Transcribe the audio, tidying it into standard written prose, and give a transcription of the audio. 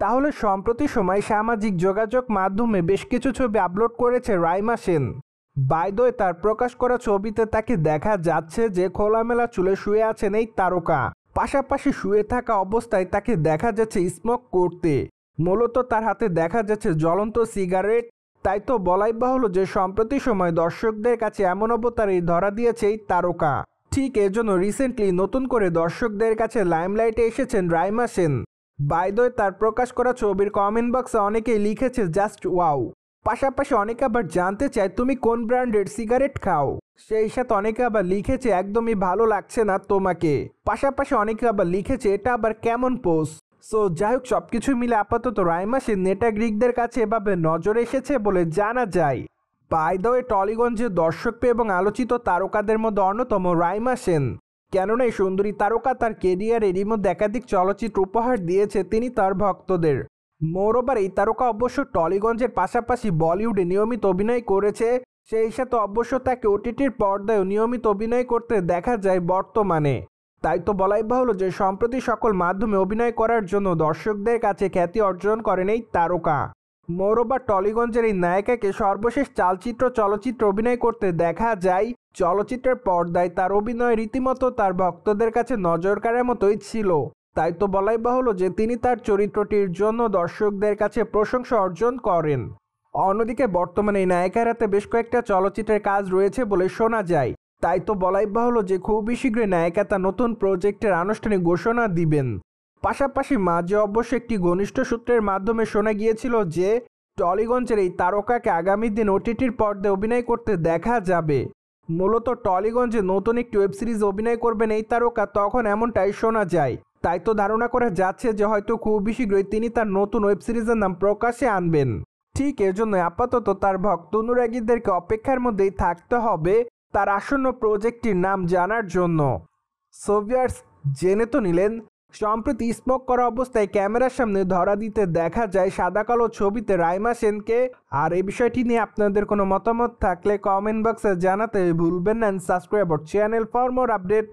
তাহলে সম্প্রতি সময় সামাজিক যোগাযোগ মাধ্যমে বেশ কিছু ছবি আপলোড করেছে Raima Sen. By the way, তার প্রকাশ করা ছবিতে তাকে দেখা যাচ্ছে যে খোলামেলা চুলে শুয়ে আছেন এই তারকা। পাশাপাশি শুয়ে থাকা অবস্থায় তাকে দেখা যাচ্ছে স্মোক করতে। মূলত তার হাতে দেখা যাচ্ছে জ্বলন্ত সিগারেট। তাই তো বলাই বাহুল্য যে সম্প্রতি সময় দর্শকদের কাছে এমন অবতারেই ধরা দিয়েছে এই তারকা। ঠিক এজন্য রিসেন্টলি নতুন করে দর্শকদের কাছে লাইমলাইটে এসেছেন Raima Sen. By the way, তার প্রকাশ করা ছবির কমেন্ট বক্সে অনেকেই লিখেছে জাস্ট ওয়াও। পাশাপাশি অনেকে আবার জানতে চায় তুমি কোন ব্র্যান্ডের সিগারেট খাও। সেই সাথে অনেকে আবার লিখেছে একদমই ভালো লাগছে না তোমাকে। পাশাপাশি অনেকে আবার লিখেছে এটা আবার কেমন পোস্ট। সো যাই হোক, সবকিছু মিলে আপাতত রাইমা সেন নেটা গ্রিকদের কাছে এভাবে নজরে এসেছে বলে জানা যায়। বাই দ্য ওয়ে, টলিগঞ্জের দর্শকপ্রিয় এবং আলোচিত তারকাদের মধ্যে অন্যতম রাইমা সেন। কেননা এই সুন্দরী তারকা তার কেরিয়ারে এরই মধ্যে একাধিক চলচ্চিত্র উপহার দিয়েছে তিনি তার ভক্তদের। মোরওভার এই তারকা অবশ্য টলিগঞ্জের পাশাপাশি বলিউডে নিয়মিত অভিনয় করেছে। সেই সাথে অবশ্য তাকে ওটিটির পর্দায়ও নিয়মিত অভিনয় করতে দেখা যায় বর্তমানে। তাই তো বলাই বাহুল্য যে সম্প্রতি সকল মাধ্যমে অভিনয় করার জন্য দর্শকদের কাছে খ্যাতি অর্জন করেন এই তারকা। মোরওভার টলিগঞ্জের এই নায়িকাকে সর্বশেষ চলচ্চিত্র অভিনয় করতে দেখা যায়। চলচ্চিত্রের পর্দায় তার অভিনয় রীতিমতো তার ভক্তদের কাছে নজর কাড়ার মতোই ছিল। তাই তো বলাই বাহুল্য যে তিনি তার চরিত্রটির জন্য দর্শকদের কাছে প্রশংসা অর্জন করেন। অন্যদিকে বর্তমানে এই নায়িকার হাতে বেশ কয়েকটা চলচ্চিত্রের কাজ রয়েছে বলে শোনা যায়। তাই তো বলাই বাহুল্য যে খুবই শীঘ্রই নায়িকা তার নতুন প্রজেক্টের আনুষ্ঠানিক ঘোষণা দিবেন। পাশাপাশি মাঝে অবশ্য একটি ঘনিষ্ঠ সূত্রের মাধ্যমে শোনা গিয়েছিল যে টলিগঞ্জের এই তারকাকে আগামী দিন ওটিটির পর্দায় অভিনয় করতে দেখা যাবে। মূলত টলিগঞ্জে নতুন একটি ওয়েব সিরিজ অভিনয় করবেন এই তারকা, তখন এমনটাই শোনা যায়। তাই তো ধারণা করা যাচ্ছে যে হয়তো খুবই শীঘ্রই তিনি তার নতুন ওয়েব সিরিজের নাম প্রকাশ্যে আনবেন। ঠিক এজন্য আপাতত তার ভক্ত অনুরাগীদেরকে অপেক্ষার মধ্যেই থাকতে হবে তার আসন্ন প্রজেক্টটির নাম জানার জন্য। সো ভিউয়ার্স, জেনে তো নিলেন, সম্প্রতি স্মোক করা অবস্থায় ক্যামেরার সামনে ধরা দিতে দেখা যায় সাদা কালো ছবিতে রাইমা সেনকে। আর এই বিষয়টি নিয়ে আপনাদের কোনো মতামত থাকলে কমেন্ট বক্সে জানাতে ভুলবেন না। Subscribe our channel for more update.